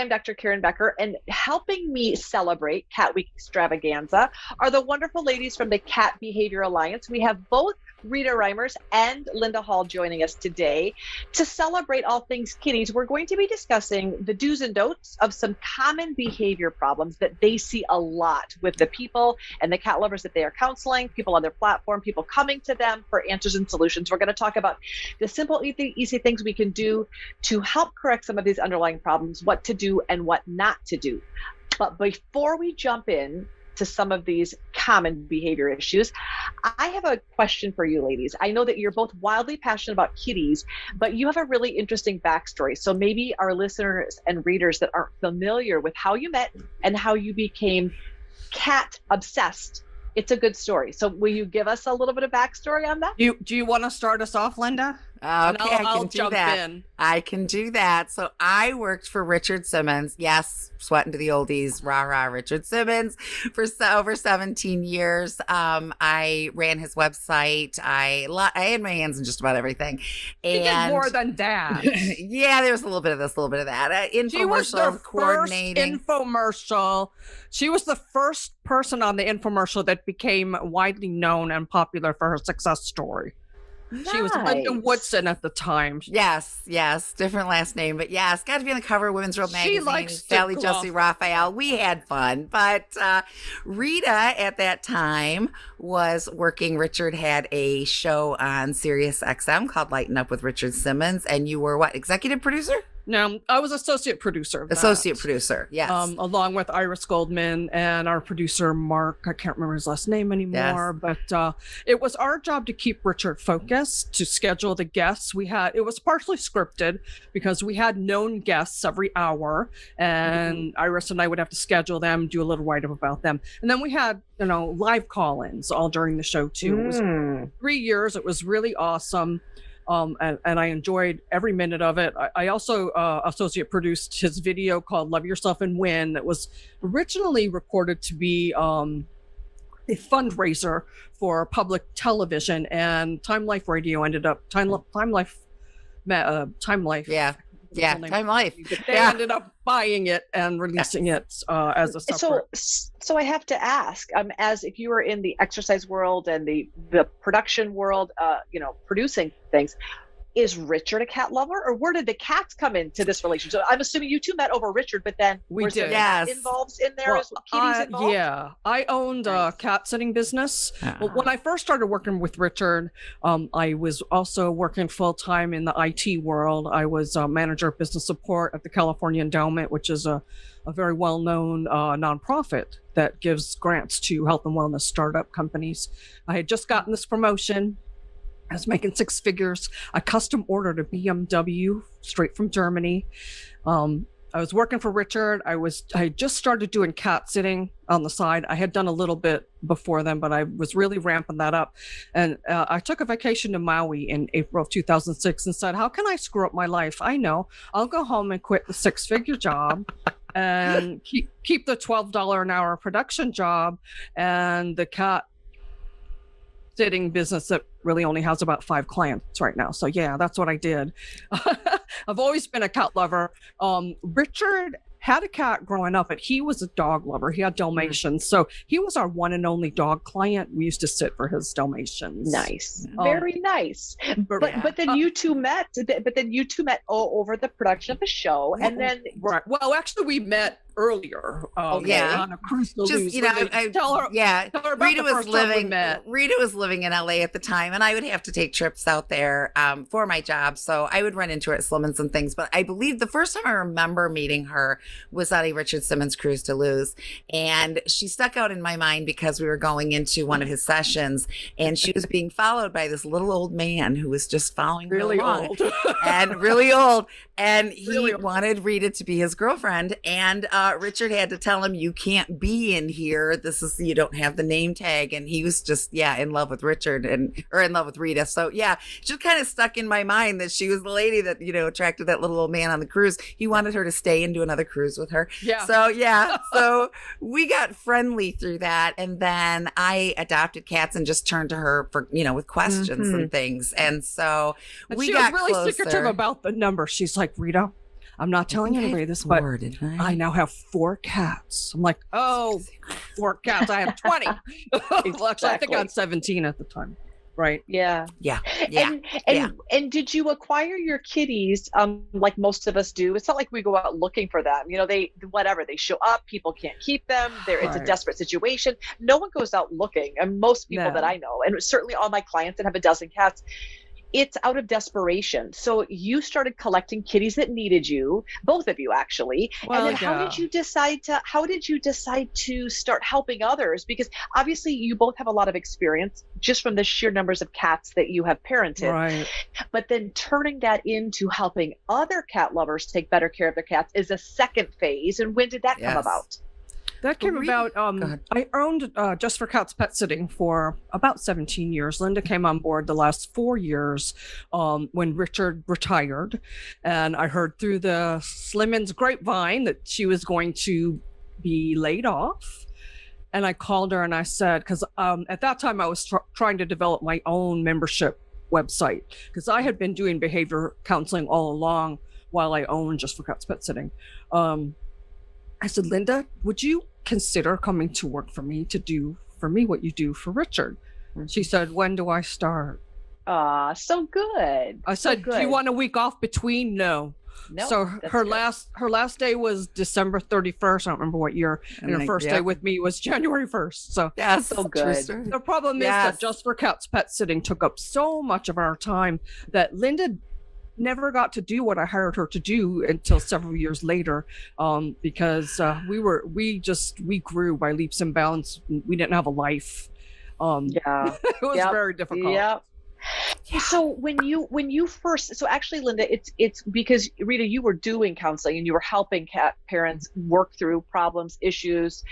am Dr. Karen Becker, and helping me celebrate Cat Week Extravaganza are the wonderful ladies from the Cat Behavior Alliance. We have both Rita Reimers and Linda Hall joining us today to celebrate all things kitties. We're going to be discussing the do's and don'ts of some common behavior problems that they see a lot with the people and the cat lovers that they are counseling, people on their platform, people coming to them for answers and solutions. We're going to talk about the simple, easy things we can do to help correct some of these underlying problems, what to do and what not to do. But before we jump in to some of these common behavior issues, I have a question for you ladies. I know that you're both wildly passionate about kitties, but you have a really interesting backstory. So maybe our listeners and readers that aren't familiar with how you met and how you became cat obsessed, it's a good story. So will you give us a little bit of backstory on that? Do you want to start us off, Linda? Okay, I'll jump that. in. I can do that. So I worked for Richard Simmons. Yes, sweating to the oldies, rah, rah, Richard Simmons for over 17 years. I ran his website. I had my hands in just about everything. And you did more than that. Yeah, there was a little bit of this, a little bit of that. She was the coordinating. first infomercial. She was the first person on the infomercial that became widely known and popular for her success story. Nice. She was Linda Woodson at the time. Yes, different last name, but yes, got to be on the cover of Women's World magazine. She likes Sally Jesse Raphael. We had fun, but Rita at that time was working. Richard had a show on Sirius XM called Lighten Up with Richard Simmons, and you were what, executive producer? No, I was associate producer. Associate producer, yes. Along with Iris Goldman and our producer, Mark. I can't remember his last name anymore, yes. But it was our job to keep Richard focused, to schedule the guests. It was partially scripted because we had known guests every hour, and Iris and I would have to schedule them, do a little write-up about them. And then we had, live call-ins all during the show too. It was 3 years. It was really awesome. And I enjoyed every minute of it. I also associate produced his video called Love Yourself and Win that was originally recorded to be a fundraiser for public television, and Time Life Radio ended up Time Life. Yeah, Time Life. They ended up buying it and releasing it as a separate. So I have to ask, as if you were in the exercise world and the production world, producing things, is Richard a cat lover, or where did the cats come into this relationship? So I'm assuming you two met over Richard, but then we did. Yes. Involved in there as kitties involved? Yeah, I owned a cat sitting business. Well, when I first started working with Richard, I was also working full time in the IT world. I was manager of business support at the California Endowment, which is a very well-known nonprofit that gives grants to health and wellness startup companies. I had just gotten this promotion. I was making six figures. I custom ordered a BMW straight from Germany. I was working for Richard. I had just started doing cat sitting on the side. I had done a little bit before then, but I was really ramping that up. And I took a vacation to Maui in April of 2006 and said, how can I screw up my life? I know. I'll go home and quit the six-figure job and keep the $12 an hour production job and the cat sitting business that really only has about 5 clients right now. So yeah, that's what I did. I've always been a cat lover. Richard had a cat growing up, but he was a dog lover. He had Dalmatians. So he was our one and only dog client. We used to sit for his Dalmatians. Nice. Very nice. But then you two met, over the production of the show. And then. Right. Well, actually we met earlier. On a cruise to Luz. Tell her about Rita the first time we met. Rita was living in LA at the time, and I would have to take trips out there for my job. So I would run into her at Slimans and things. But I believe the first time I remember meeting her was on a Richard Simmons cruise to Luz. And she stuck out in my mind because we were going into one of his sessions, and she was being followed by this little old man who was just following her along. Really old. And he wanted Rita to be his girlfriend. And Richard had to tell him, you can't be in here. You don't have the name tag. And he was just, in love with Richard or in love with Rita. So it just kind of stuck in my mind that she was the lady that, attracted that little old man on the cruise. He wanted her to stay and do another cruise with her. Yeah. So so we got friendly through that. And then I adopted cats and just turned to her for, with questions and things. And so she was really secretive about the number. She's like, Rita, I'm not telling anybody this, but I now have 4 cats. I'm like, oh, 4 cats. I have 20. Well, actually, I think I had 17 at the time. Right. Yeah. Yeah. And did you acquire your kitties like most of us do? It's not like we go out looking for them. You know, they show up, people can't keep them. It's a desperate situation. No one goes out looking. And most people that I know, and certainly all my clients that have a dozen cats, it's out of desperation. So you started collecting kitties that needed you, both of you actually. Well, and then how did you decide to start helping others? Because obviously you both have a lot of experience just from the sheer numbers of cats that you have parented. Right. But then turning that into helping other cat lovers take better care of their cats is a second phase. And when did that come about? That came about, I owned Just for Cats pet sitting for about 17 years. Linda came on board the last 4 years when Richard retired. And I heard through the Slimmins grapevine that she was going to be laid off. And I called her and I said, because at that time I was trying to develop my own membership website, because I had been doing behavior counseling all along while I owned Just for Cats pet sitting. I said, Linda, would you consider coming to work for me to do for me what you do for Richard? She said, when do I start? So good. I said, do you want a week off between? No. So her last day was December 31st. I don't remember what year. And her first day with me was January 1st. So so good. The problem is that Just for Cats pet sitting took up so much of our time that Linda never got to do what I hired her to do until several years later, because we grew by leaps and bounds. We didn't have a life. It was very difficult. Yeah. So when you first, so actually, Linda, it's because Rita, you were doing counseling and you were helping cat parents work through problems, issues.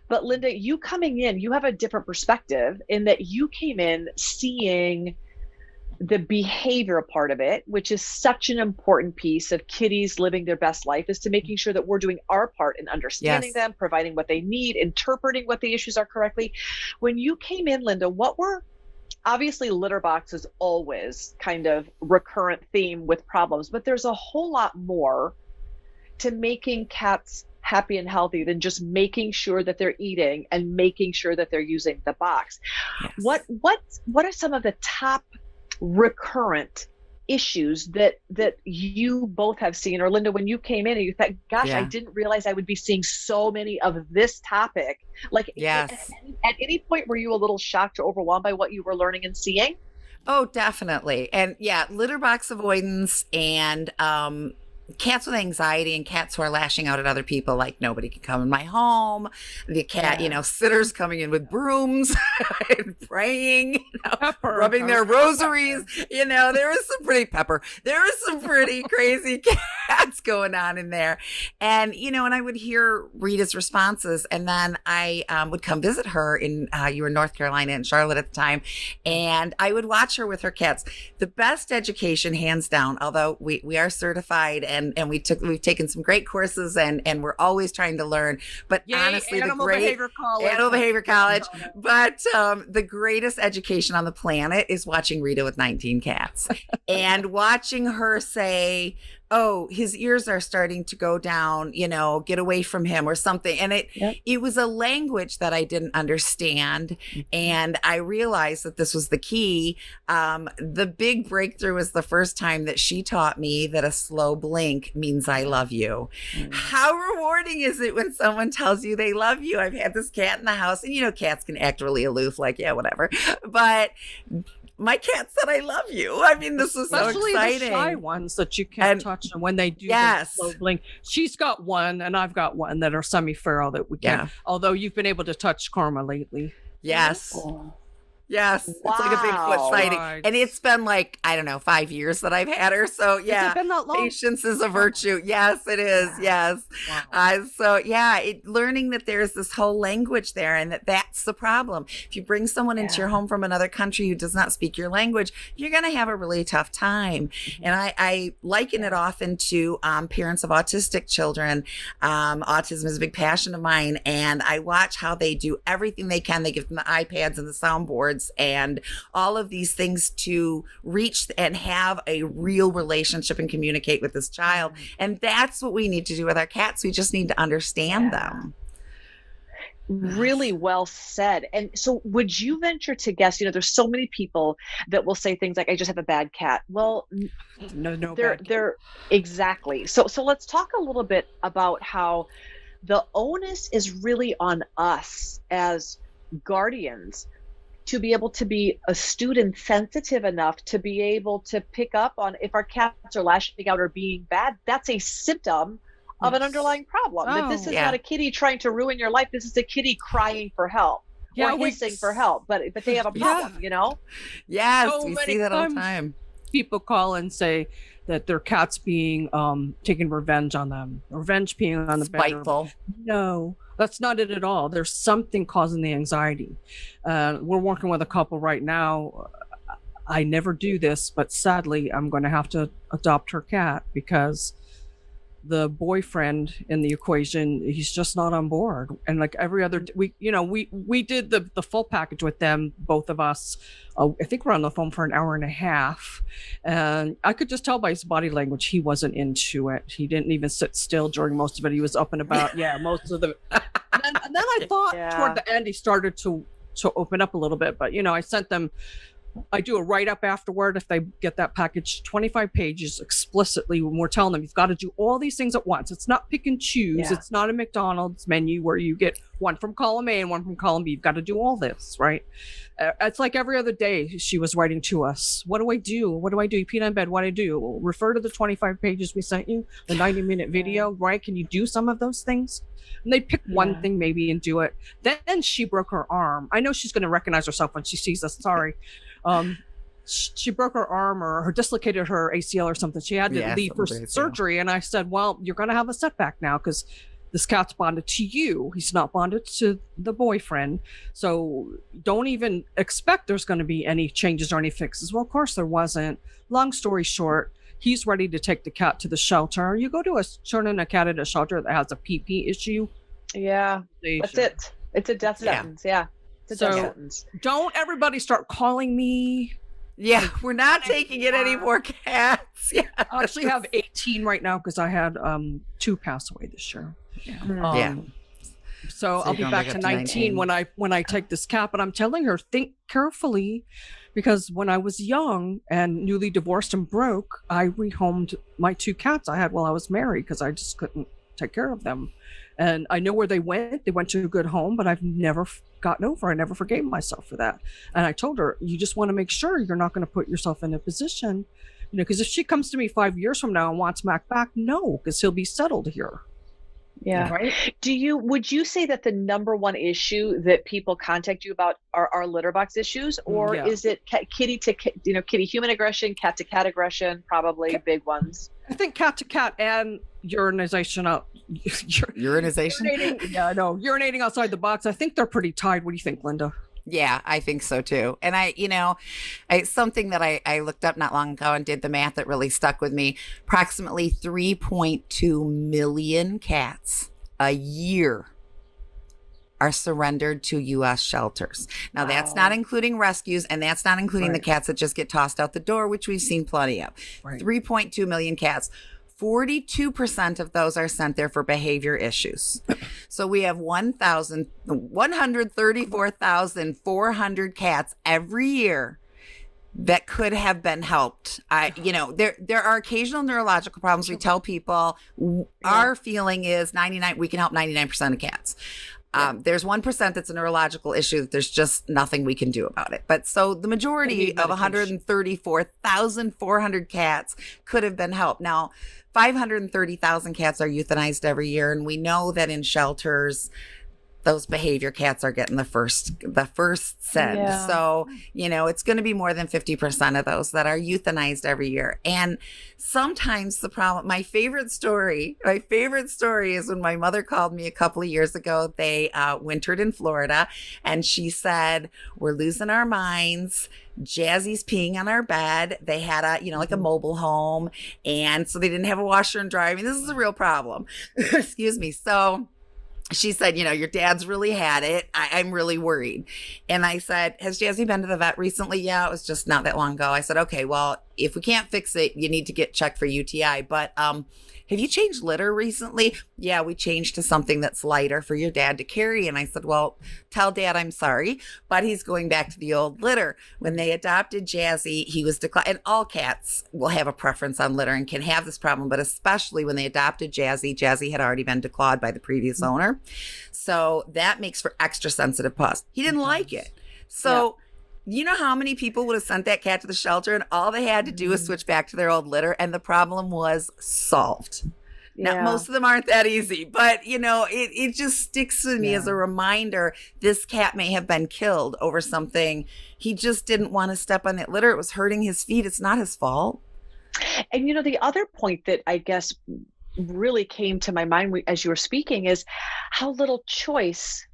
But Linda, you coming in, you have a different perspective in that you came in seeing the behavior part of it, which is such an important piece of kitties living their best life, is to making sure that we're doing our part in understanding them, providing what they need, interpreting what the issues are correctly. When you came in, Linda, obviously litter box is always kind of recurrent theme with problems, but there's a whole lot more to making cats happy and healthy than just making sure that they're eating and making sure that they're using the box. What are some of the top recurrent issues that you both have seen? Or Linda, when you came in and you thought, gosh, I didn't realize I would be seeing so many of this topic. Like, at any point were you a little shocked or overwhelmed by what you were learning and seeing? Oh, definitely. And litter box avoidance and cats with anxiety and cats who are lashing out at other people, like nobody can come in my home. The cat, sitters coming in with brooms and praying, rubbing their rosaries. There is some pretty crazy cats going on in there. And, and I would hear Rita's responses, and then I would come visit her you were in North Carolina and Charlotte at the time. And I would watch her with her cats. The best education, hands down, although we are certified and we've taken some great courses and we're always trying to learn. But honestly, Animal Behavior College. But the greatest education on the planet is watching Rita with 19 cats and watching her say, oh, his ears are starting to go down, get away from him or something. And it was a language that I didn't understand. And I realized that this was the key. The big breakthrough was the first time that she taught me that a slow blink means I love you. How rewarding is it when someone tells you they love you? I've had this cat in the house, and cats can act really aloof, like, yeah, whatever. But my cat said, I love you. I mean, this was so exciting. Especially the shy ones that you can't touch, and when they do the slow blink. She's got one, and I've got one that are semi-feral that we can. Although you've been able to touch Karma lately. Yes. Yes. Wow. It's like a Bigfoot sighting. Right. And it's been 5 years that I've had her. So yeah. Has it been that long? Patience is a virtue. Yes, it is. Yeah. Yes. Wow. Learning that there's this whole language there and that's the problem. If you bring someone into your home from another country who does not speak your language, you're going to have a really tough time. And I liken it often to parents of autistic children. Autism is a big passion of mine. And I watch how they do everything they can. They give them the iPads and the soundboards words and all of these things to reach and have a real relationship and communicate with this child. And that's what we need to do with our cats. We just need to understand them. Really well said. And so would you venture to guess, there's so many people that will say things like, I just have a bad cat. Well, no, they're exactly. So let's talk a little bit about how the onus is really on us as guardians to be able to be astute and sensitive enough to be able to pick up on if our cats are lashing out or being bad. That's a symptom of an underlying problem. That this is not a kitty trying to ruin your life. This is a kitty crying for help or hissing for help, but they have a problem, Yes, So we many see that all the times time. People call and say that their cat's being taking revenge on them, revenge peeing on the Spiteful. bed. No, that's not it at all. There's something causing the anxiety. We're working with a couple right now. I never do this, but sadly, I'm going to have to adopt her cat because the boyfriend in the equation, he's just not on board. And like every other, we did the full package with them, both of us. I think we're on the phone for an hour and a half, and I could just tell by his body language he wasn't into it. He didn't even sit still during most of it. He was up and about. Most of the. And then I thought toward the end he started to open up a little bit, but I sent them. I do a write-up afterward if they get that package, 25 pages explicitly, when we're telling them you've got to do all these things at once. It's not pick and choose. It's not a McDonald's menu where you get one from column A and one from column B. You've got to do all this, right? It's like every other day she was writing to us. What do I do? What do I do? You peed on bed. What do I do? Refer to the 25 pages we sent you, the 90-minute video, right? Can you do some of those things? And they pick one thing maybe and do it. Then she broke her arm. I know she's going to recognize herself when she sees us. Sorry. She broke her arm or dislocated her ACL or something. She had to leave for surgery. And I said, well, you're going to have a setback now because this cat's bonded to you. He's not bonded to the boyfriend. So don't even expect there's going to be any changes or any fixes. Well, of course there wasn't. Long story short, he's ready to take the cat to the shelter. You go to turn in a cat at a shelter that has a PP issue. Yeah, that's it. It's a death sentence. Yeah. So don't everybody start calling me. Yeah, we're not taking in any more cats. Yeah. I actually have 18 right now because I had 2 pass away this year. So I'll be back to 19 when I take this cat. But I'm telling her, think carefully, because when I was young and newly divorced and broke, I rehomed my 2 cats I had while I was married because I just couldn't take care of them. And I know where they went. They went to a good home, but I've never gotten over. I never forgave myself for that. And I told her, you just want to make sure you're not going to put yourself in a position, because if she comes to me 5 years from now and wants Mac back, no, because he'll be settled here. Yeah. Right. Would you say that the number one issue that people contact you about are litter box issues, or is it kitty to kitty human aggression, cat to cat aggression, probably big ones? I think cat to cat and urinization out. Urinization? Urinating outside the box. I think they're pretty tied. What do you think, Linda? Yeah, I think so too. And something that I looked up not long ago and did the math that really stuck with me. Approximately 3.2 million cats a year are surrendered to U.S. shelters. Now, that's not including rescues, and that's not including the cats that just get tossed out the door, which we've seen plenty of. 3.2 million cats. 42% of those are sent there for behavior issues. So we have 134,400 cats every year that could have been helped. There are occasional neurological problems. We tell people our feeling is we can help 99% of cats. There's 1% that's a neurological issue that there's just nothing we can do about it. But so the majority of 134,400 cats could have been helped. Now, 530,000 cats are euthanized every year. And we know that in shelters, those behavior cats are getting the first send. Yeah. So, it's going to be more than 50% of those that are euthanized every year. And sometimes the problem, my favorite story is when my mother called me a couple of years ago. They wintered in Florida, and she said, we're losing our minds. Jazzy's peeing on our bed. They had like a mobile home. And so they didn't have a washer and dryer. I mean, this is a real problem. Excuse me. So she said, your dad's really had it. I'm really worried. And I said, has Jazzy been to the vet recently? Yeah, it was just not that long ago. I said, okay, well, if we can't fix it, you need to get checked for UTI. But have you changed litter recently? Yeah, we changed to something that's lighter for your dad to carry. And I said, well, tell Dad I'm sorry, but he's going back to the old litter. When they adopted Jazzy, he was declined. And all cats will have a preference on litter and can have this problem, but especially when they adopted Jazzy, Jazzy had already been declawed by the previous owner. So that makes for extra sensitive paws. He didn't like it. So you know how many people would have sent that cat to the shelter and all they had to do was switch back to their old litter and the problem was solved. Now, most of them aren't that easy, but it just sticks with me as a reminder. This cat may have been killed over something. He just didn't want to step on that litter. It was hurting his feet. It's not his fault. And the other point that I guess really came to my mind as you were speaking is how little choice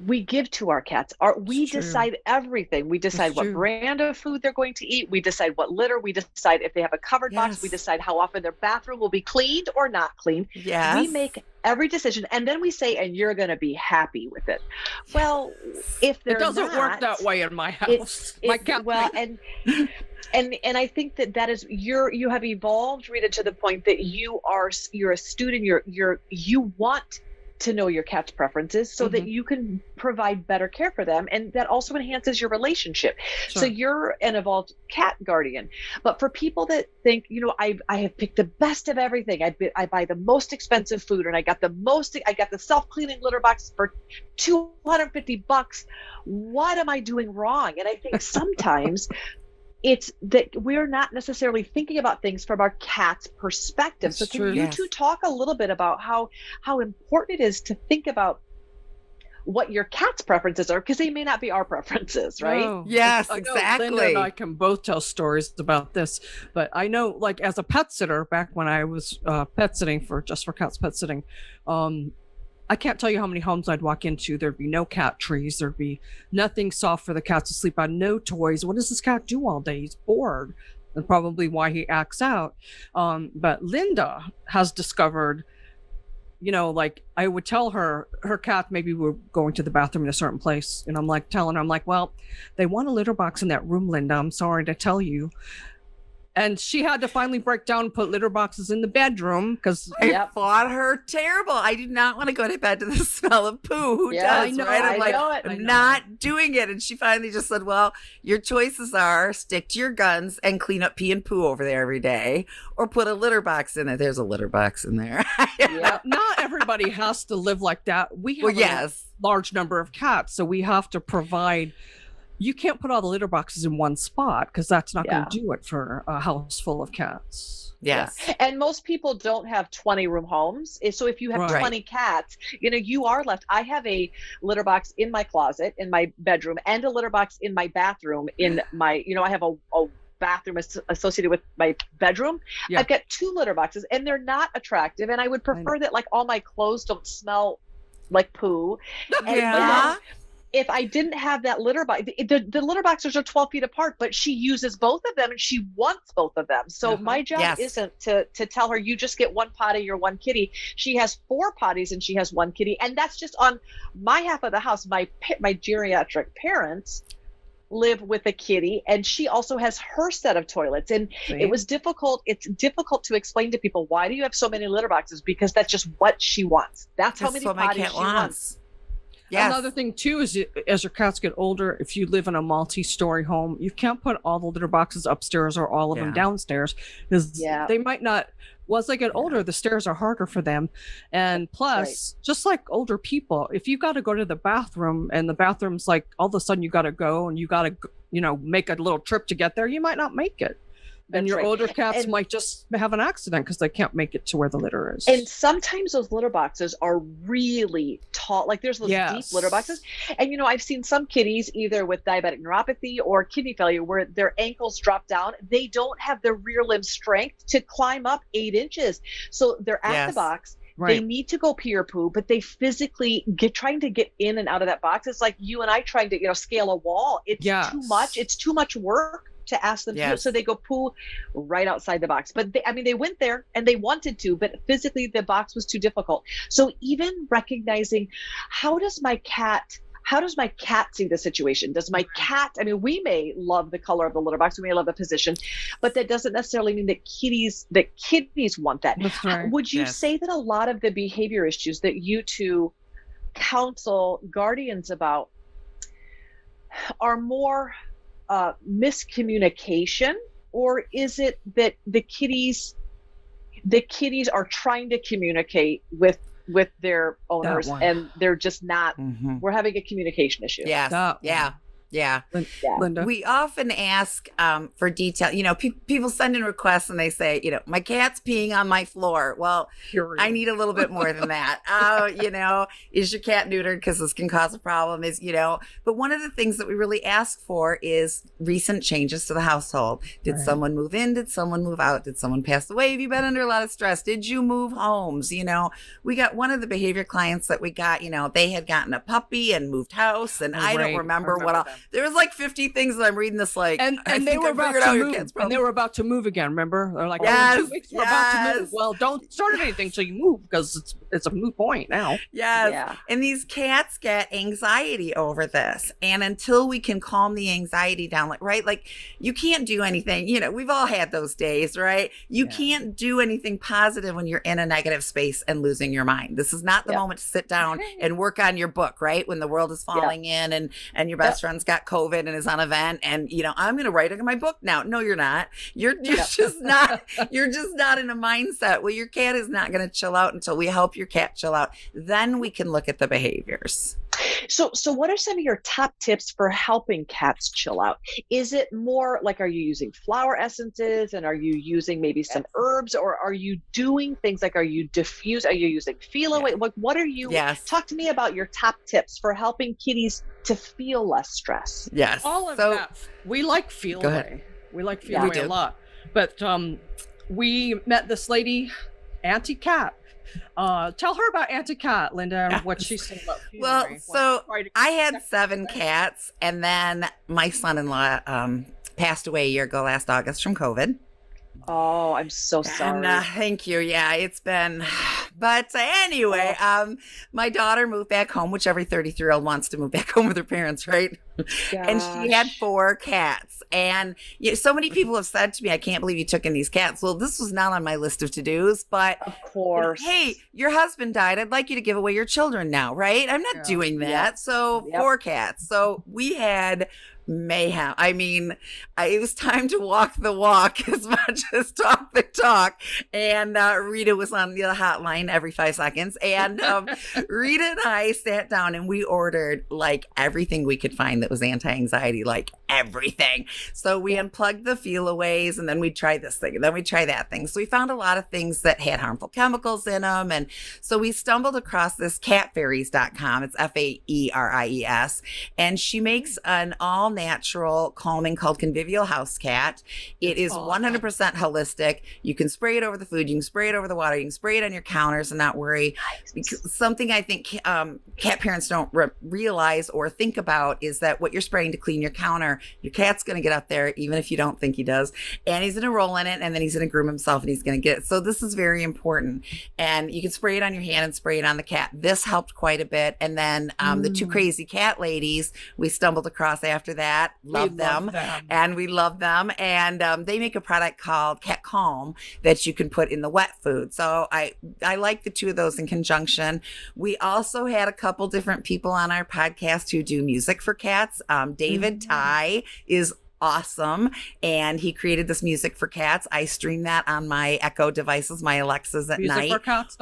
we give to our cats. We decide everything. We decide what brand of food they're going to eat. We decide what litter. We decide if they have a covered box. We decide how often their bathroom will be cleaned or not cleaned. Yes. We make every decision. And then we say, and you're going to be happy with it. Well, if they're It doesn't work that way in my house. My cat. Well, and I think that is you have evolved, Rita, to the point that you're a student. You want to know your cat's preferences so that you can provide better care for them. And that also enhances your relationship. Sure. So you're an evolved cat guardian. But for people that think, I have picked the best of everything. I buy the most expensive food and I got the self-cleaning litter box for $250. What am I doing wrong? And I think sometimes it's that we're not necessarily thinking about things from our cat's perspective. So can you two talk a little bit about how important it is to think about what your cat's preferences are, because they may not be our preferences, right? Oh, yes, exactly. Linda and I can both tell stories about this, but I know, like, as a pet sitter, back when I was pet sitting for Cats Pet Sitting, I can't tell you how many homes I'd walk into. There'd be no cat trees. There'd be nothing soft for the cats to sleep on, no toys. What does this cat do all day? He's bored, and probably why he acts out. But Linda has discovered, like, I would tell her cat maybe we're going to the bathroom in a certain place. And I'm like, well, they want a litter box in that room, Linda. I'm sorry to tell you. And she had to finally break down and put litter boxes in the bedroom because I thought her terrible. I do not want to go to bed to the smell of poo. Who does? I know, right? I'm not doing it. And she finally just said, well, your choices are stick to your guns and clean up pee and poo over there every day, or put a litter box in it. There's a litter box in there. Not everybody has to live like that. We have a large number of cats, so we have to provide. You can't put all the litter boxes in one spot because that's not going to do it for a house full of cats. Yes. Yeah. And most people don't have 20-room homes. So if you have 20 cats, you are left. I have a litter box in my closet, in my bedroom, and a litter box in my bathroom. In my, I have a bathroom associated with my bedroom. Yeah. I've got 2 litter boxes and they're not attractive. And I would prefer that like all my clothes don't smell like poo. And if I didn't have that litter box, the litter boxes are 12 feet apart, but she uses both of them and she wants both of them. So my job isn't to tell her, you just get one potty, you're one kitty. She has 4 potties and she has 1 kitty. And that's just on my half of the house. My geriatric parents live with a kitty, and she also has her set of toilets. And it's difficult to explain to people, why do you have so many litter boxes? Because that's just what she wants. That's how many potties she wants. Yes. Another thing too is as your cats get older, if you live in a multi-story home, you can't put all the litter boxes upstairs or all of them downstairs, because they might not. As they get older, the stairs are harder for them. And plus, just like older people, if you got to go to the bathroom and the bathroom's like all of a sudden you got to go and you got to make a little trip to get there, you might not make it. And your older cats might just have an accident because they can't make it to where the litter is. And sometimes those litter boxes are really tall. Like there's those deep litter boxes. And, I've seen some kitties either with diabetic neuropathy or kidney failure where their ankles drop down. They don't have the rear limb strength to climb up 8 inches. So they're at the box. Right. They need to go pee or poo, but they physically trying to get in and out of that box. It's like you and I trying to, scale a wall. It's too much. It's too much work to ask them to Yes. so they go poo right outside the box. But they went there and they wanted to, but physically the box was too difficult. So even recognizing, how does my cat see the situation? Does my cat, we may love the color of the litter box, we may love the position, but that doesn't necessarily mean that kitties want that. That's right. Would you say that a lot of the behavior issues that you two counsel guardians about are more miscommunication, or is it that the kitties are trying to communicate with their owners and they're just not, we're having a communication issue? Yes. Yeah. Linda. We often ask for detail. People send in requests and they say, my cat's peeing on my floor. Well, I need a little bit more than that. Is your cat neutered? Because this can cause a problem. But one of the things that we really ask for is recent changes to the household. Did someone move in? Did someone move out? Did someone pass away? Have you been under a lot of stress? Did you move homes? We got one of the behavior clients that we got, they had gotten a puppy and moved house. And I don't remember what else. There was like 50 things that I'm reading this and they were about to move, and they were about to move again. Remember, they're like, yes, 2 weeks we're about to move. Well, don't start anything till you move, because it's a moot point now. And these cats get anxiety over this, and until we can calm the anxiety down, like you can't do anything. We've all had those days, right? You can't do anything positive when you're in a negative space and losing your mind. This is not the moment to sit down and work on your book, right? When the world is falling in and your best friend's got COVID and is on a vent, and I'm going to write my book now. No, you're not. You're just not. You're just not in a mindset. Well, your cat is not going to chill out until we help your cat chill out. Then we can look at the behaviors. So what are some of your top tips for helping cats chill out? Is it more like, are you using flower essences, and are you using maybe some herbs, or are you doing things like, are you using feel away? What are you, talk to me about your top tips for helping kitties to feel less stress. Yes. All of that. We like feel away. We like feel away a lot. But we met this lady, Auntie Cat. Tell her about Auntie Cat, Linda, and what she said about feel away. So I had 7 cats, and then my son-in-law passed away a year ago last August from COVID. Oh, I'm so sorry. Thank you. Yeah, it's been, but anyway, my daughter moved back home, which every 33-year-old wants to move back home with her parents, right? And she had 4 cats. And so many people have said to me, I can't believe you took in these cats. Well, this was not on my list of to-dos, but of course, hey, your husband died. I'd like you to give away your children now, right? I'm not doing that. So 4 cats. So we had mayhem. It was time to walk the walk as much as talk the talk. And Rita was on the hotline every 5 seconds. And Rita and I sat down and we ordered like everything we could find that was anti-anxiety, like everything. So we unplugged the feel-aways, and then we'd try this thing, and then we'd try that thing. So we found a lot of things that had harmful chemicals in them. And so we stumbled across this catfairies.com. It's Fairies. And she makes an all-natural calming called Convivial House Cat. It is 100% holistic. You can spray it over the food. You can spray it over the water. You can spray it on your counters and not worry. Something I think cat parents don't realize or think about is that what you're spraying to clean your counter, your cat's going to get up there, even if you don't think he does. And he's going to roll in it, and then he's going to groom himself, and he's going to get it. So this is very important. And you can spray it on your hand and spray it on the cat. This helped quite a bit. And then the 2 crazy cat ladies, we stumbled across after that. Love them. And we love them. And they make a product called Cat Calm that you can put in the wet food. So I like the 2 of those in conjunction. We also had a couple different people on our podcast who do music for cats. David Ty is awesome, and he created this music for cats. I stream that on my Echo devices, my Alexas at night,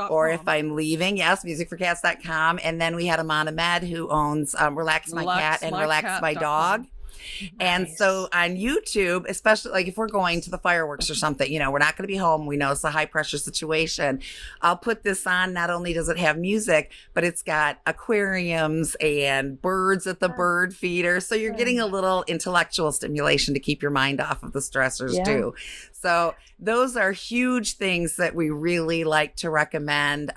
or if I'm leaving, musicforcats.com. And then we had Amon Ahmed, who owns Relax My Cat and Relax My Dog. Nice. And so on YouTube, especially like if we're going to the fireworks or something, we're not going to be home. We know it's a high pressure situation. I'll put this on. Not only does it have music, but it's got aquariums and birds at the bird feeder. So you're getting a little intellectual stimulation to keep your mind off of the stressors too. So those are huge things that we really like to recommend.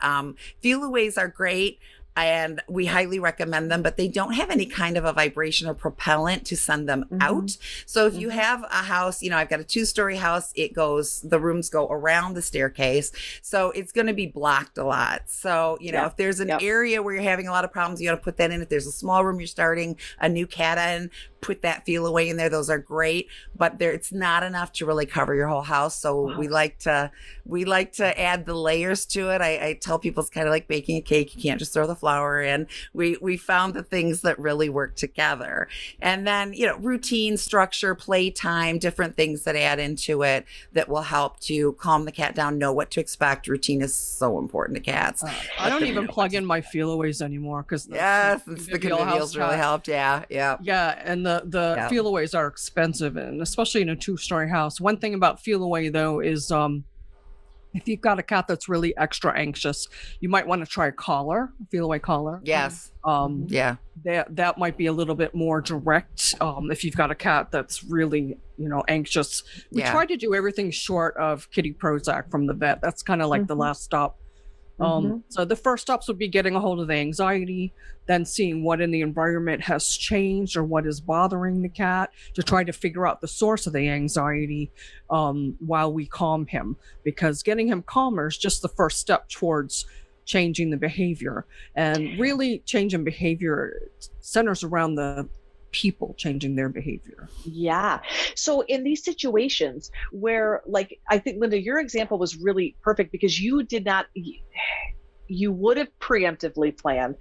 Feel-aways are great. and we highly recommend them, but they don't have any kind of a vibration or propellant to send them out. So if you have a house, I've got a 2-story house, the rooms go around the staircase. So it's going to be blocked a lot. So, if there's an area where you're having a lot of problems, you got to put that in. If there's a small room you're starting a new cat in, put that feel away in there. Those are great, but it's not enough to really cover your whole house. So we like to add the layers to it. I tell people it's kind of like baking a cake. You can't just throw the flour in. We found the things that really work together. And then, routine, structure, playtime, different things that add into it that will help to calm the cat down, know what to expect. Routine is so important to cats. I don't even plug in my feel-aways anymore because the convivials really helped. Yeah. And the feel-aways are expensive, and especially in a 2-story house. One thing about feel-away though is if you've got a cat that's really extra anxious, you might want to try a feel-away collar. Yes. That might be a little bit more direct. If you've got a cat that's really, anxious, we try to do everything short of kitty Prozac from the vet. That's kind of like the last stop. So the first steps would be getting a hold of the anxiety, then seeing what in the environment has changed or what is bothering the cat to try to figure out the source of the anxiety while we calm him, because getting him calmer is just the first step towards changing the behavior. And really changing behavior centers around the people changing their behavior. Yeah. So in these situations where, like, I think, Linda, your example was really perfect because you would have preemptively planned.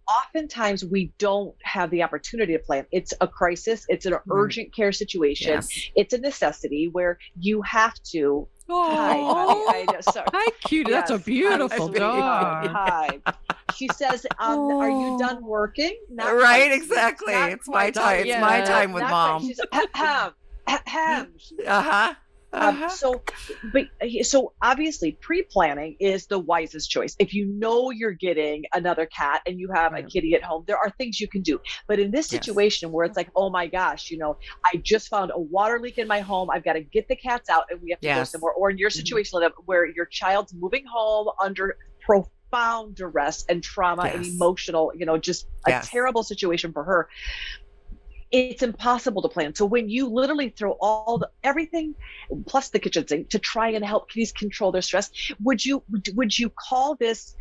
Oftentimes we don't have the opportunity to plan. It's a crisis. It's an urgent care situation. Yes. It's a necessity where you have to. Hi, cutie. Yes. That's a beautiful dog. Hi. She says, "Are you done working?" Not right, exactly. It's my time. It's my time with mom. She's So obviously pre-planning is the wisest choice. If you know you're getting another cat and you have a kitty at home, there are things you can do. But in this situation where it's like, oh my gosh, I just found a water leak in my home. I've got to get the cats out and we have to go somewhere. Or in your situation, Linda, where your child's moving home under profound duress and trauma and emotional, just a terrible situation for her. It's impossible to plan. So when you literally throw everything plus the kitchen sink to try and help kitties control their stress, would you call this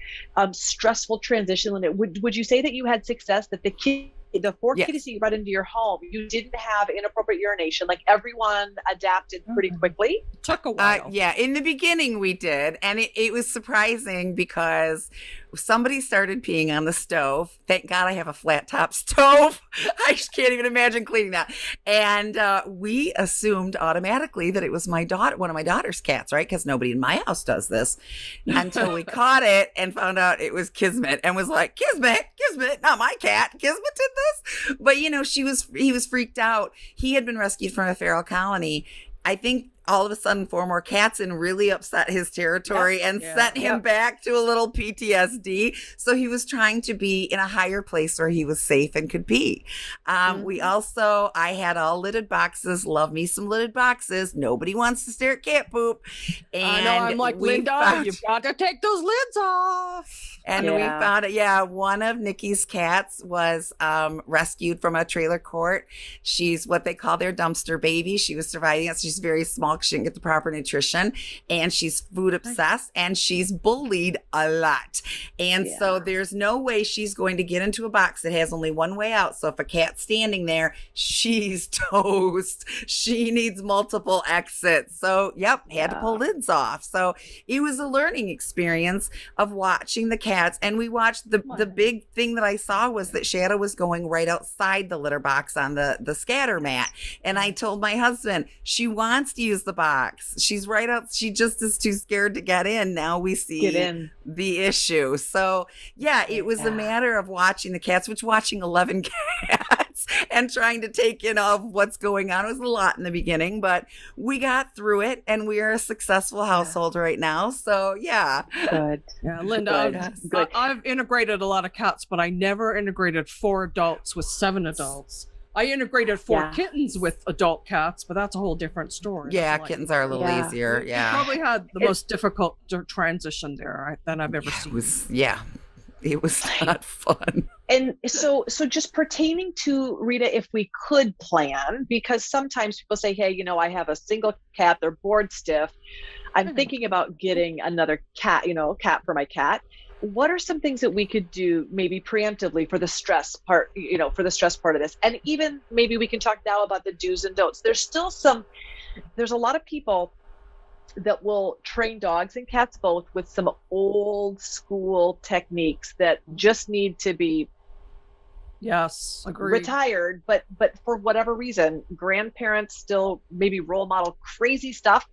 stressful transition? Would you say that you had success, that the 4 kitties that you brought into your home, you didn't have inappropriate urination, like everyone adapted pretty quickly? It took a while. In the beginning we did. And it was surprising because somebody started peeing on the stove. Thank God I have a flat top stove. I just can't even imagine cleaning that. And we assumed automatically that it was one of my daughter's cats, right? Because nobody in my house does this, until we caught it and found out it was Kismet and was like, Kismet, not my cat. Kismet did this. But he was freaked out. He had been rescued from a feral colony. I think all of a sudden 4 more cats and really upset his territory and sent him back to a little PTSD. So he was trying to be in a higher place where he was safe and could pee. I had all lidded boxes. Love me some lidded boxes. Nobody wants to stare at cat poop. And I know, I'm like, Linda, you've got to take those lids off. And we found one of Nikki's cats was rescued from a trailer court. She's what they call their dumpster baby. She was surviving it. She's very small. She didn't get the proper nutrition, and she's food obsessed, and she's bullied a lot. And so there's no way she's going to get into a box that has only one way out. So if a cat's standing there, she's toast. She needs multiple exits. So had to pull lids off. So it was a learning experience of watching the cats. And we watched the big thing that I saw was that Shadow was going right outside the litter box on the scatter mat. And I told my husband, she wants to use the box. She's right out. She just is too scared to get in. Now we see the issue. So it was a matter of watching the cats, watching 11 cats and trying to take in of what's going on. It was a lot in the beginning, but we got through it and we are a successful household right now. So Good. Yeah, Linda, Good. I've integrated a lot of cats, but I never integrated 4 adults with 7 adults. I integrated 4 kittens with adult cats, but that's a whole different story. Yeah, kittens are a little easier. You probably had the most difficult transition there that I've ever seen. It was not fun. And so just pertaining to Rita, if we could plan, because sometimes people say, hey, I have a single cat, they're bored stiff. I'm thinking about getting another cat, cat for my cat. What are some things that we could do maybe preemptively for the stress part, of this? And even maybe we can talk now about the do's and don'ts. There's a lot of people that will train dogs and cats both with some old school techniques that just need to be retired, but for whatever reason, grandparents still maybe role model crazy stuff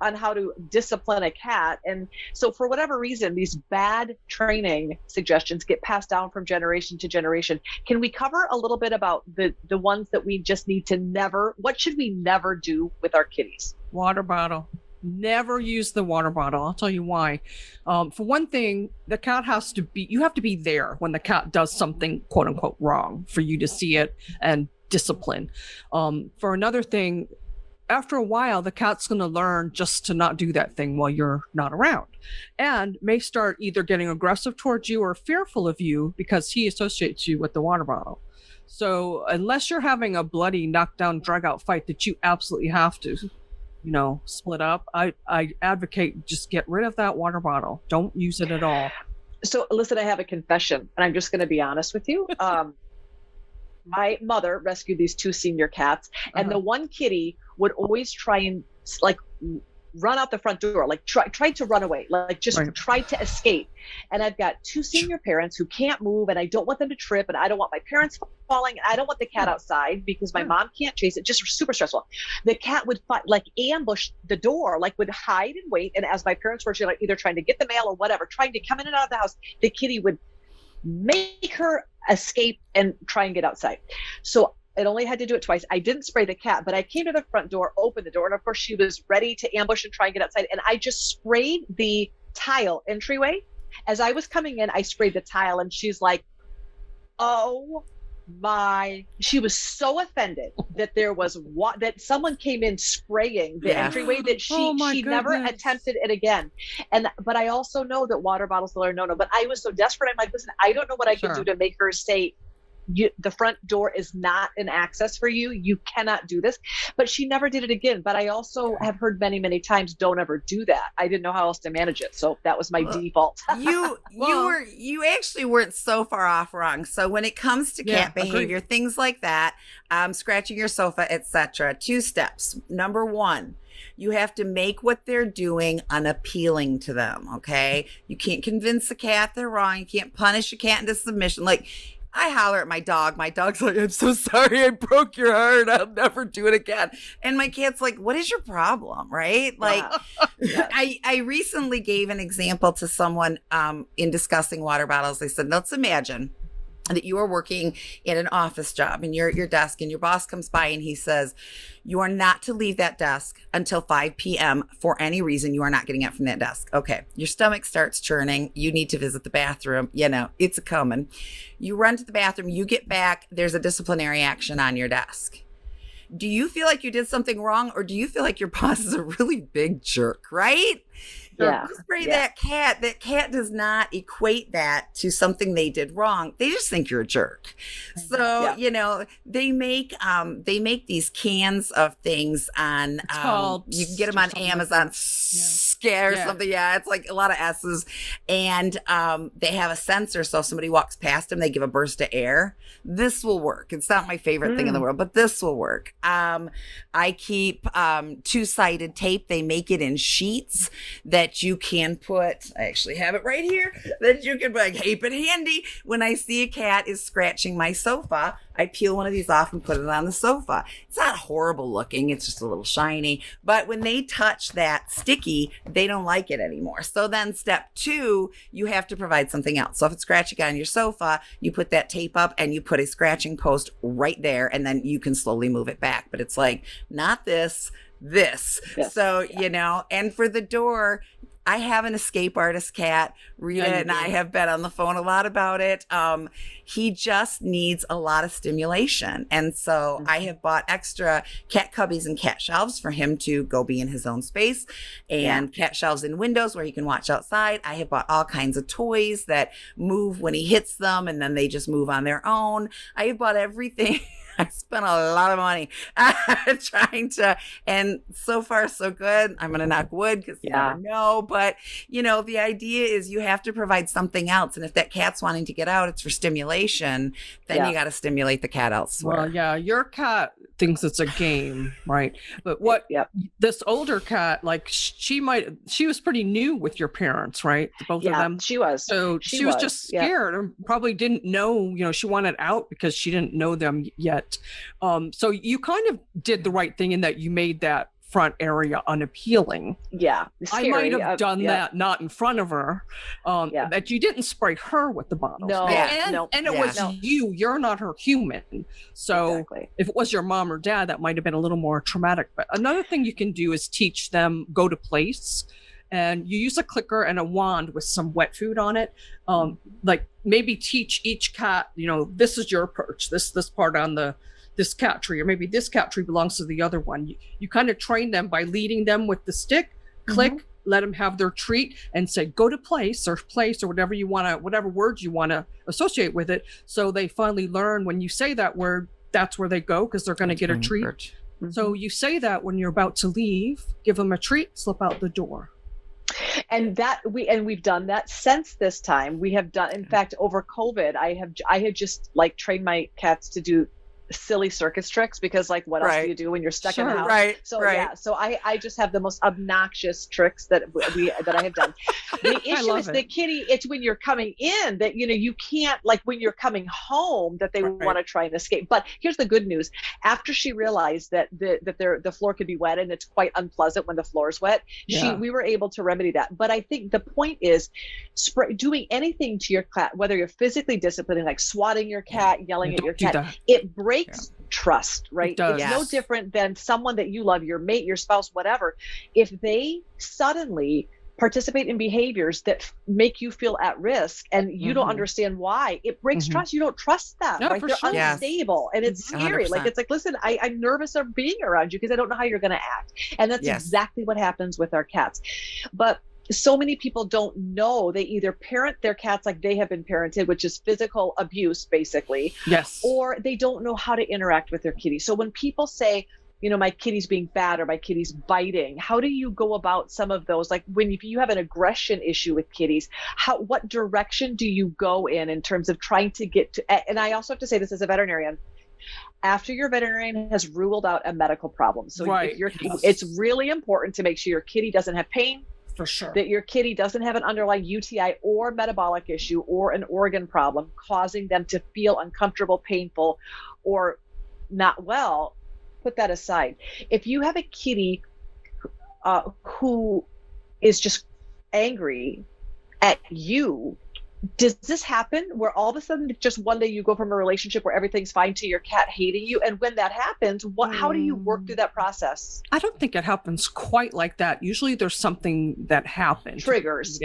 on how to discipline a cat. And so for whatever reason, these bad training suggestions get passed down from generation to generation. Can we cover a little bit about the ones that we just need to what should we never do with our kitties? Water bottle. Never use the water bottle. I'll tell you why. For one thing, the cat you have to be there when the cat does something quote unquote wrong for you to see it and discipline. For another thing, after a while, the cat's going to learn just to not do that thing while you're not around, and may start either getting aggressive towards you or fearful of you because he associates you with the water bottle. So unless you're having a bloody knockdown, drag out fight that you absolutely have to split up, I advocate just get rid of that water bottle. Don't use it at all. So listen, I have a confession, and I'm just going to be honest with you. My mother rescued these two senior cats, and the one kitty would always try and run out the front door, tried to run away, tried to escape. And I've got two senior parents who can't move, and I don't want them to trip, and I don't want my parents falling. I don't want the cat outside because my mom can't chase it. Just super stressful. The cat would ambush the door, would hide and wait. And as my parents were either trying to get the mail or whatever, trying to come in and out of the house, the kitty would make her escape and try and get outside. So it only had to do it twice. I didn't spray the cat, but I came to the front door, opened the door, and of course she was ready to ambush and try and get outside. And I just sprayed the tile entryway. As I was coming in, I sprayed the tile, and she's like, oh my, she was so offended that that someone came in spraying the entryway that she never attempted it again. But I also know that water bottles are no, but I was so desperate. I'm like, listen, I don't know what I can do to make her say, the front door is not an access for you. You cannot do this. But she never did it again. But I also have heard many, many times, don't ever do that. I didn't know how else to manage it. So that was my default. You actually weren't so far off wrong. So when it comes to cat behavior, things like that, scratching your sofa, etc., 2 steps. Number 1, you have to make what they're doing unappealing to them. Okay. You can't convince the cat they're wrong. You can't punish a cat into submission. I holler at my dog. My dog's like, I'm so sorry I broke your heart. I'll never do it again. And my cat's like, what is your problem? Right? I recently gave an example to someone in discussing water bottles. They said, let's imagine that you are working in an office job and you're at your desk and your boss comes by and he says, you are not to leave that desk until 5 p.m. for any reason. You are not getting up from that desk. Okay. Your stomach starts churning. You need to visit the bathroom. It's a coming. You run to the bathroom. You get back. There's a disciplinary action on your desk. Do you feel like you did something wrong, or do you feel like your boss is a really big jerk, right? Yeah. Spray that cat. That cat does not equate that to something they did wrong. They just think you're a jerk. So, they make these cans of things on, you can get them on Amazon, Scare or something. Yeah. It's like a lot of S's, and they have a sensor. So if somebody walks past them, they give a burst of air. This will work. It's not my favorite thing in the world, but this will work. I keep 2-sided tape. They make it in sheets that you can put, I actually have it right here, that you can keep it handy. When I see a cat is scratching my sofa, I peel one of these off and put it on the sofa. It's not horrible looking. It's just a little shiny. But when they touch that sticky, they don't like it anymore. So then step 2, you have to provide something else. So if it's scratching on your sofa, you put that tape up and you put a scratching post right there, and then you can slowly move it back. But it's like, not this. So, and for the door, I have an escape artist cat. Rita and I have been on the phone a lot about it. He just needs a lot of stimulation. And so I have bought extra cat cubbies and cat shelves for him to go be in his own space, and cat shelves in windows where he can watch outside. I have bought all kinds of toys that move when he hits them, and then they just move on their own. I have bought everything. I spent a lot of money trying to, and so far so good. I'm going to knock wood because you never know. But, the idea is you have to provide something else. And if that cat's wanting to get out, it's for stimulation, then you got to stimulate the cat elsewhere. Well, yeah, your cat thinks it's a game, right? But this older cat, like she was pretty new with your parents, right? Both of them. She was. So she was just scared and probably didn't know, she wanted out because she didn't know them yet. So you kind of did the right thing in that you made that front area unappealing. Yeah. I might have done that not in front of her, that you didn't spray her with the bottles. No. And it was you're not her human. So if it was your mom or dad, that might have been a little more traumatic. But another thing you can do is teach them go to place. And you use a clicker and a wand with some wet food on it. Like maybe teach each cat, this is your perch, this part on this cat tree, or maybe this cat tree belongs to the other one. You kind of train them by leading them with the stick, click, let them have their treat, and say, go to place or whatever you want to, whatever words you want to associate with it. So they finally learn when you say that word, that's where they go because they're going to get a treat. Mm-hmm. So you say that when you're about to leave, give them a treat, slip out the door. And we've done that since this time. We have done, in fact, over COVID, I had just trained my cats to do silly circus tricks because what else do you do when you're stuck in the house? So I just have the most obnoxious tricks that I have done. The issue is the kitty, it's when you're coming in that you can't, when you're coming home, that they want to try and escape. But here's the good news. After she realized that the floor could be wet and it's quite unpleasant when the floor is wet, we were able to remedy that. But I think the point is doing anything to your cat, whether you're physically disciplining, like swatting your cat, yelling at your cat, it breaks trust, right? It's no different than someone that you love, your mate, your spouse, whatever. If they suddenly participate in behaviors that make you feel at risk and you don't understand why, it breaks trust. You don't trust them, right? They're unstable and it's scary. 100%. It's listen, I'm nervous of being around you because I don't know how you're going to act. And that's exactly what happens with our cats. But so many people don't know. They either parent their cats like they have been parented, which is physical abuse, basically. Yes. Or they don't know how to interact with their kitty. So when people say, my kitty's being bad or my kitty's biting, how do you go about some of those? Like if you have an aggression issue with kitties, what direction do you go in terms of trying to get to? And I also have to say this as a veterinarian. After your veterinarian has ruled out a medical problem. So it's really important to make sure your kitty doesn't have pain. For sure. That your kitty doesn't have an underlying UTI or metabolic issue or an organ problem causing them to feel uncomfortable, painful, or not well. Put that aside. If you have a kitty who is just angry at you, does this happen where all of a sudden just one day you go from a relationship where everything's fine to your cat hating you? And when that happens, how do you work through that process? I don't think it happens quite like that. Usually there's something that happens. Triggers.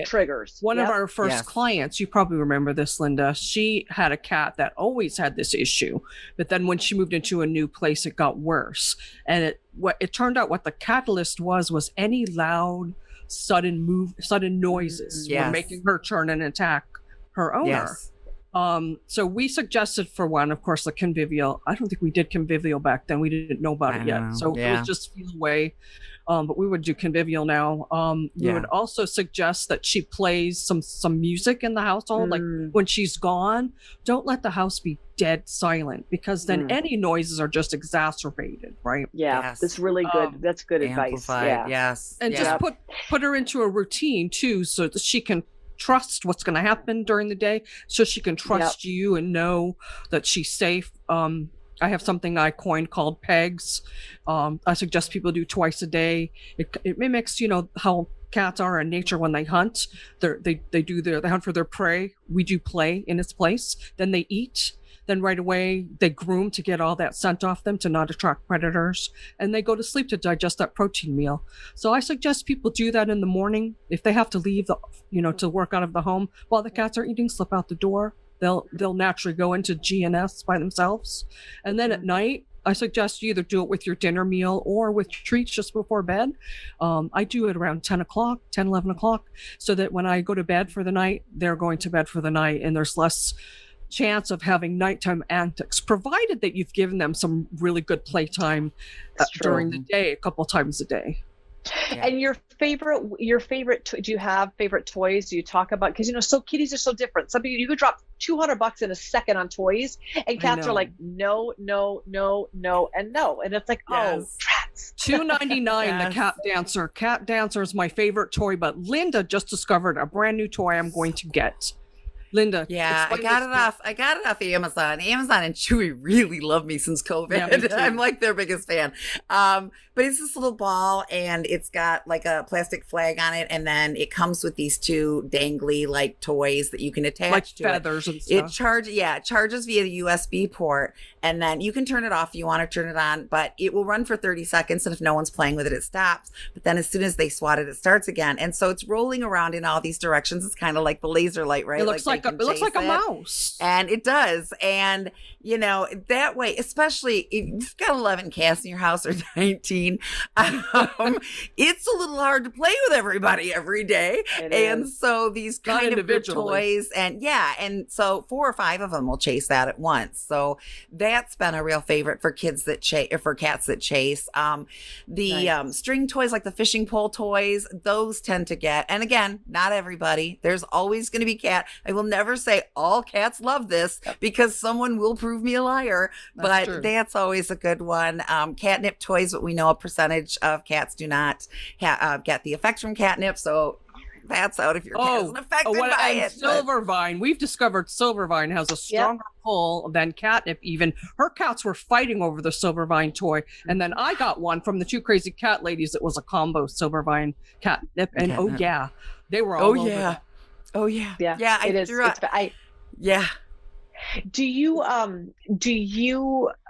One of our first clients, you probably remember this, Linda, she had a cat that always had this issue. But then when she moved into a new place, it got worse. And it turned out what the catalyst was any loud, sudden noises were making her turn and attack her owner. So we suggested for one, of course, the convivial. I don't think we did convivial back then. We didn't know about it yet. So it was just feel away. But we would do convivial now. We would also suggest that she plays some music in the household. Like when she's gone, don't let the house be dead silent because then any noises are just exacerbated, right? That's really good. That's good advice. And just put her into a routine too, so that she can trust what's going to happen during the day, so she can trust you and know that she's safe. I have something I coined called pegs. I suggest people do twice a day. It mimics, how cats are in nature when they hunt. They hunt for their prey. We do play in its place. Then they eat. then right away they groom to get all that scent off them to not attract predators, and they go to sleep to digest that protein meal. So I suggest people do that in the morning. If they have to leave to work out of the home while the cats are eating, slip out the door. They'll naturally go into GNS by themselves. And then at night, I suggest you either do it with your dinner meal or with treats just before bed. I do it around 10 o'clock, 10, 11 o'clock, so that when I go to bed for the night, they're going to bed for the night, and there's less chance of having nighttime antics, provided that you've given them some really good playtime during the day, a couple times a day. Yeah. And your favorite, do you have favorite toys? Do you talk about, because so kitties are so different. Some people, you could drop $200 in a second on toys, and cats are like, no, no, no, no, and no. And it's like, oh, trats. $2.99, the Cat Dancer. Cat Dancer is my favorite toy, but Linda just discovered a brand new toy I'm going to get. Linda. Yeah, I got it off Amazon. Amazon and Chewy really love me since COVID. Yeah, I'm like their biggest fan. But it's this little ball, and it's got like a plastic flag on it, and then it comes with these two dangly like toys that you can attach like to feathers it. And stuff. It charges via the USB port, and then you can turn it off if you want to turn it on, but it will run for 30 seconds, and if no one's playing with it, it stops. But then as soon as they swat it, it starts again. And so it's rolling around in all these directions. It's kind of like the laser light, right? It looks like a mouse. And it does. And, that way, especially if you've got 11 cats in your house or 19, it's a little hard to play with everybody every day. And so these kind of good toys, and so 4 or 5 of them will chase that at once. So that's been a real favorite for kids that for cats that chase. String toys, like the fishing pole toys, those tend to get, and again, not everybody. There's always going to be cat. I will never say all cats love this, because someone will prove me a liar, but that's always a good one. Catnip toys, but we know a percentage of cats do not get the effects from catnip, so that's out if your cat isn't affected by it. Silvervine, we've discovered Silvervine has a stronger pull than catnip even. Her cats were fighting over the Silvervine toy, and then I got one from the two crazy cat ladies. It was a combo Silvervine catnip, and they were all over that. Oh yeah. Yeah, it is. Do you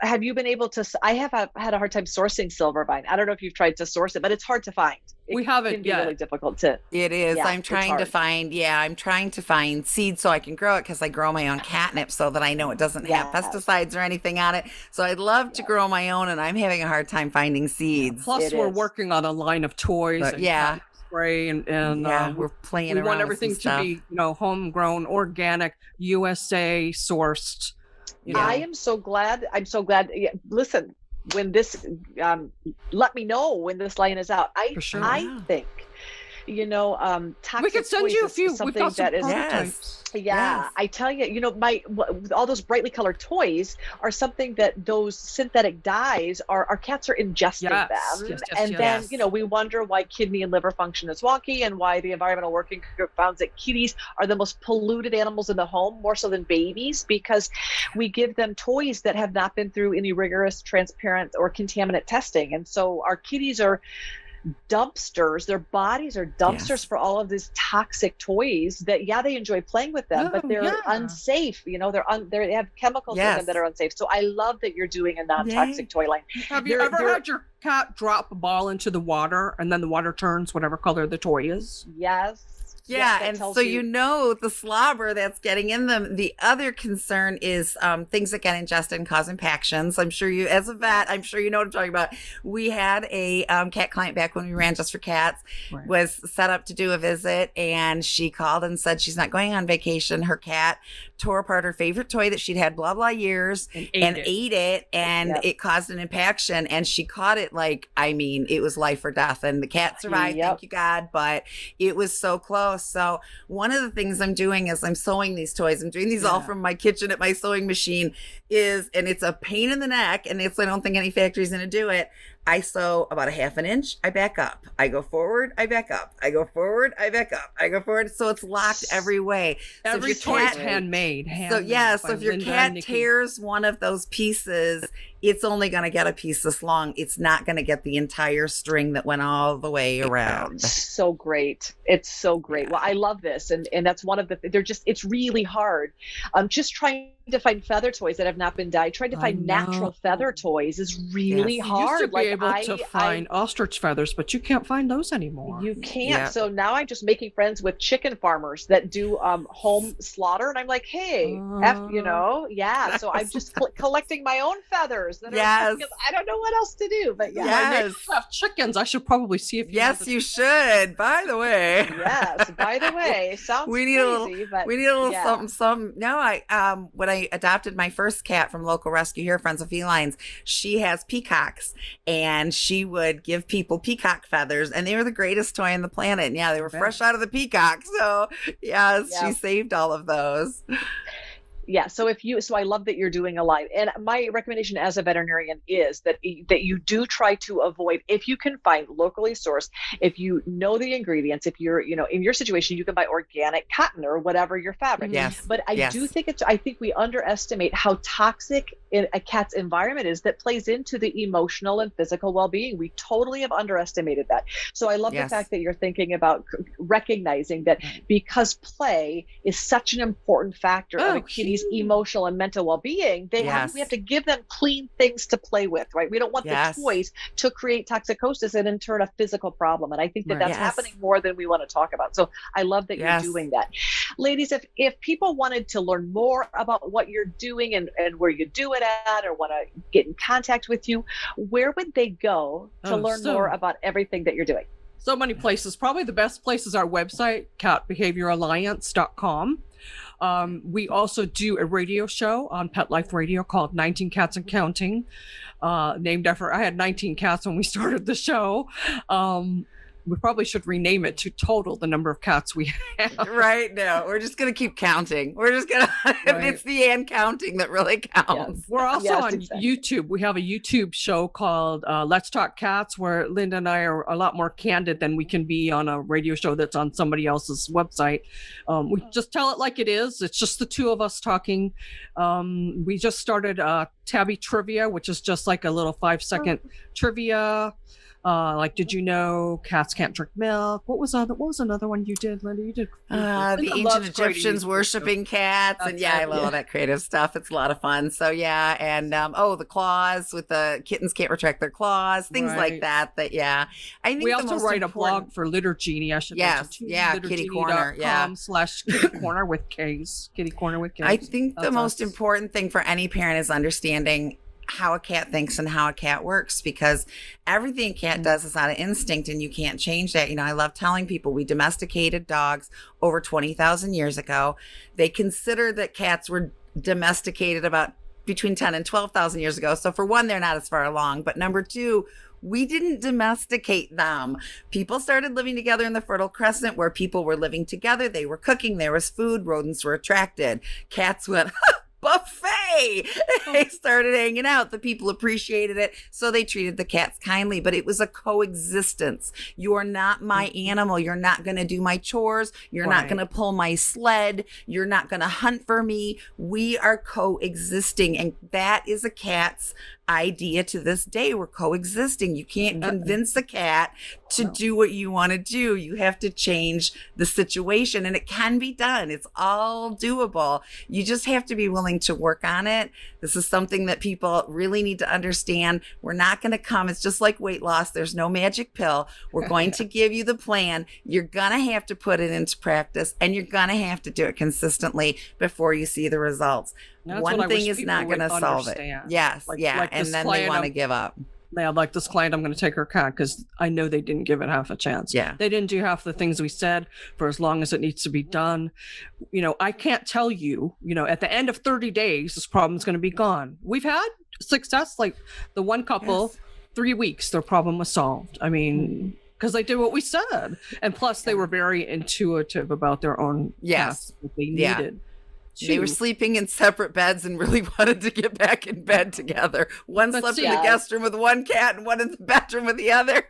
have you been able to, I have had a hard time sourcing Silvervine. I don't know if you've tried to source it, but it's hard to find. We haven't yet. Really difficult to. It is. I'm trying to find seeds so I can grow it, because I grow my own catnip so that I know it doesn't have pesticides or anything on it. So I'd love to grow my own, and I'm having a hard time finding seeds. Plus, we're working on a line of toys. Spray and we're playing around. We want everything to be homegrown, organic, USA sourced. I am so glad. Listen, when this let me know when this line is out. I think toxic we could send you a few. We've got some prototypes. I tell you, all those brightly colored toys are something that those synthetic dyes our cats are ingesting them. Then, we wonder why kidney and liver function is wonky, and why the environmental working group found that kitties are the most polluted animals in the home, more so than babies, because we give them toys that have not been through any rigorous, transparent, or contaminant testing. And so our kitties are dumpsters. Their bodies are dumpsters for all of these toxic toys that they enjoy playing with them, but they're unsafe. They have chemicals in them that are unsafe. So I love that you're doing a non-toxic toy line. Have you ever had your cat drop a ball into the water, and then the water turns whatever color the toy is? Yes. And so the slobber that's getting in them. The other concern is things that get ingested and cause impactions. I'm sure you, as a vet, know what I'm talking about. We had a cat client back when we ran Just for Cats, was set up to do a visit, and she called and said she's not going on vacation. Her cat tore apart her favorite toy that she'd had blah years and ate it, and it caused an impaction, and she caught it it was life or death, and the cat survived, thank you God, but it was so close. So one of the things I'm doing is I'm sewing these toys. I'm doing these all from my kitchen at my sewing machine, and it's a pain in the neck, and I don't think any factory's going to do it. I sew about a half an inch, I back up, I go forward, I back up, I go forward, I back up, I go forward. So it's locked every way. Every toy is handmade. So if your cat tears one of those pieces, it's only going to get a piece this long. It's not going to get the entire string that went all the way around. So great. It's so great. Well, I love this. And that's one of the, it's really hard. Just trying to find feather toys that have not been dyed. Trying to find natural feather toys is really hard. You used to be able to find ostrich feathers, but you can't find those anymore. You can't. So now I'm just making friends with chicken farmers that do home slaughter. And I'm like, hey, so I'm just collecting my own feathers. Because I don't know what else to do. But I have chickens. I should probably see if you should. By the way. Sounds we need crazy, we need a little something. No, when I adopted my first cat from local rescue here, Friends of Felines, she has peacocks, and she would give people peacock feathers, and they were the greatest toy on the planet. And they were fresh out of the peacock. So she saved all of those. Yeah. So I love that you're doing a lot. And my recommendation as a veterinarian is that you do try to avoid, if you can find locally sourced, if you know the ingredients, if you're, in your situation, you can buy organic cotton or whatever your fabric. Yes. But I think we underestimate how toxic a cat's environment is that plays into the emotional and physical well-being. We totally have underestimated that. So I love the fact that you're thinking about recognizing that because play is such an important factor of a kitty's emotional and mental well-being, we have to give them clean things to play with, right? We don't want the toys to create toxicosis and in turn a physical problem. And I think that's happening more than we want to talk about. So I love that you're doing that. Ladies, if people wanted to learn more about what you're doing and where you do it at, or want to get in contact with you, where would they go to learn more about everything that you're doing? So many places. Probably the best place is our website, catbehavioralliance.com. We also do a radio show on Pet Life Radio called 19 Cats and Counting, named after, I had 19 cats when we started the show. We probably should rename it to total the number of cats we have. Right. No, we're just going to keep counting. We're just going to, it's the and counting that really counts. Yes. We're also on YouTube. We have a YouTube show called Let's Talk Cats, where Linda and I are a lot more candid than we can be on a radio show that's on somebody else's website. We just tell it like it is. It's just the two of us talking. We just started Tabby Trivia, which is just like a little 5-second trivia. Like, did you know cats can't drink milk? What was another one you did, Linda? You did the ancient Egyptians worshiping cats, and I love all that creative stuff. It's a lot of fun. So and the claws with the kittens can't retract their claws, things like that. I think we also write a blog for Litter Genie. I should Kitty Corner, /Kitty Corner with K's. Kitty Corner with K's. I think the most important thing for any parent is understanding how a cat thinks and how a cat works, because everything a cat does is out of instinct and you can't change that. I love telling people we domesticated dogs over 20,000 years ago. They consider that cats were domesticated about between 10 and 12,000 years ago. So for one, they're not as far along. But number two, we didn't domesticate them. People started living together in the Fertile Crescent, where people were living together. They were cooking. There was food. Rodents were attracted. Cats went, buffet. They started hanging out. The people appreciated it, so they treated the cats kindly. But it was a coexistence. You are not my animal. You're not going to do my chores. You're not going to pull my sled. You're not going to hunt for me. We are coexisting, and that is a cat's idea to this day. We're coexisting. You can't convince a cat to do what you want to do. You have to change the situation, and it can be done. It's all doable. You just have to be willing to work on it. This is something that people really need to understand. We're not going to come. It's just like weight loss. There's no magic pill. We're going to give you the plan. You're going to have to put it into practice, and you're going to have to do it consistently before you see the results. One thing is not going to solve it. Yes. And then they want to give up. Yeah, like this client, I'm going to take her cat because I know they didn't give it half a chance. Yeah. They didn't do half the things we said for as long as it needs to be done. I can't tell you, at the end of 30 days, this problem's going to be gone. We've had success, like the one couple, 3 weeks, their problem was solved. I mean, because they did what we said. And plus, they were very intuitive about their own tasks that they needed. They were sleeping in separate beds and really wanted to get back in bed together. One slept in the guest room with one cat and one in the bedroom with the other.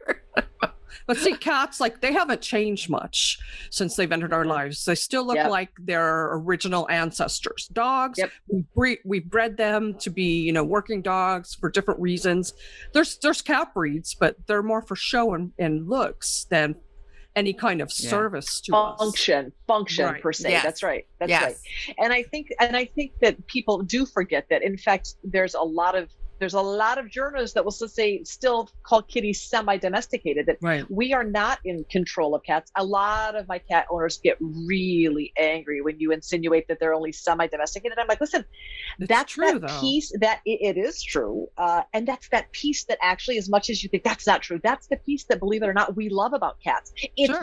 But see, cats, like, they haven't changed much since they've entered our lives. They still look like their original ancestors. Dogs, we bred them to be, you know, working dogs for different reasons. There's cat breeds, but they're more for show and looks than any kind of service to function right. per se. Yes. That's right. That's right. And I think that people do forget that. In fact, there's a lot of journalists that will still call kitties semi-domesticated, that we are not in control of cats. A lot of my cat owners get really angry when you insinuate that they're only semi-domesticated. I'm like, listen, that's true, that piece that it is true. And that's that piece that actually, as much as you think that's not true, that's the piece that, believe it or not, we love about cats.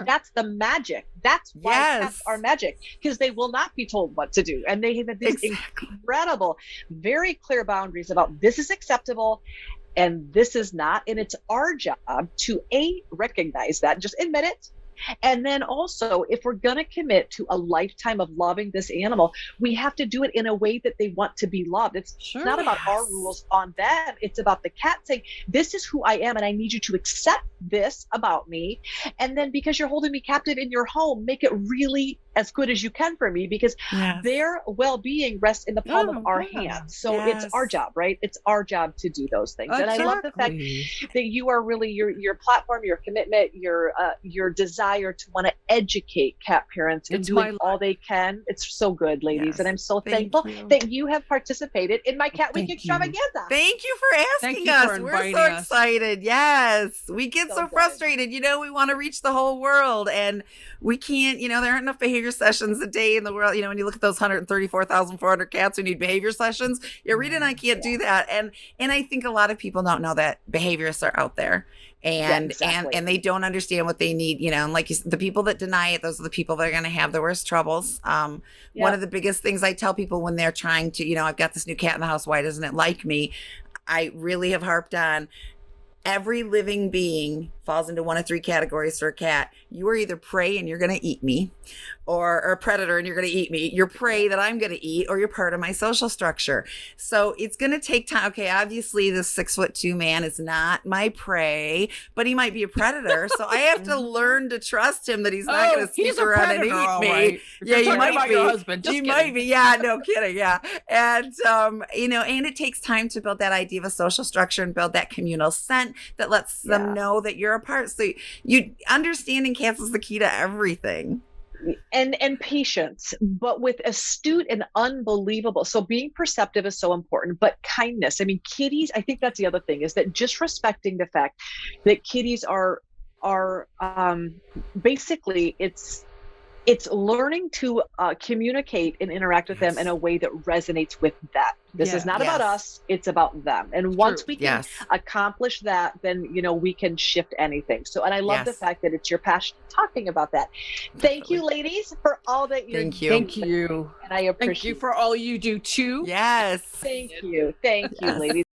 That's the magic. That's why cats are magic, because they will not be told what to do. And they have these incredible, very clear boundaries about this is acceptable and this is not. And it's our job to recognize that, just admit it. And then also, if we're going to commit to a lifetime of loving this animal, we have to do it in a way that they want to be loved. It's not about our rules on them. It's about the cat saying, this is who I am, and I need you to accept this about me. And then, because you're holding me captive in your home, make it really as good as you can for me, because their well-being rests in the palm of our hands. So it's our job, right? It's our job to do those things. And I love the fact that you are really, your platform, your commitment, your desire to want to educate cat parents and doing all they can. It's so good, ladies. And I'm so thankful that you have participated in my Cat Week Extravaganza. Thank you for asking us. We're so excited. Yes. We get so frustrated. You know, we want to reach the whole world, and we can't, you know, there aren't enough behavior sessions a day in the world. You know, when you look at those 134,400 cats who need behavior sessions, Rita and I can't do that. And I think a lot of people don't know that behaviorists are out there. And they don't understand what they need, you know, and like the people that deny it, those are the people that are going to have the worst troubles. One of the biggest things I tell people when they're trying to, you know, I've got this new cat in the house, why doesn't it like me? I really have harped on, every living being falls into one of three categories for a cat. You are either prey and you're going to eat me, or a predator and you're going to eat me. You're prey that I'm going to eat, or you're part of my social structure. So it's going to take time. Okay, obviously this 6'2" man is not my prey, but he might be a predator. So I have to learn to trust him, that he's not going to sneak around and eat me. Right. Yeah, he might be. Your husband. He might be. Yeah, no kidding. Yeah. And, you know, and it takes time to build that idea of a social structure and build that communal scent that lets them know that you're a part. So you understanding cats is the key to everything. And patience, but with astute and unbelievable. So being perceptive is so important, but kindness. I mean, kitties, I think that's the other thing, is that just respecting the fact that kitties are basically, it's learning to communicate and interact with them in a way that resonates with them. This is not about us, it's about them. And once we can accomplish that, then, you know, we can shift anything. So, and I love the fact that it's your passion talking about that. Thank you, ladies, for all that you're doing. Thank you. And I appreciate Thank you for all you do too. Yes. Thank you. Thank you, ladies.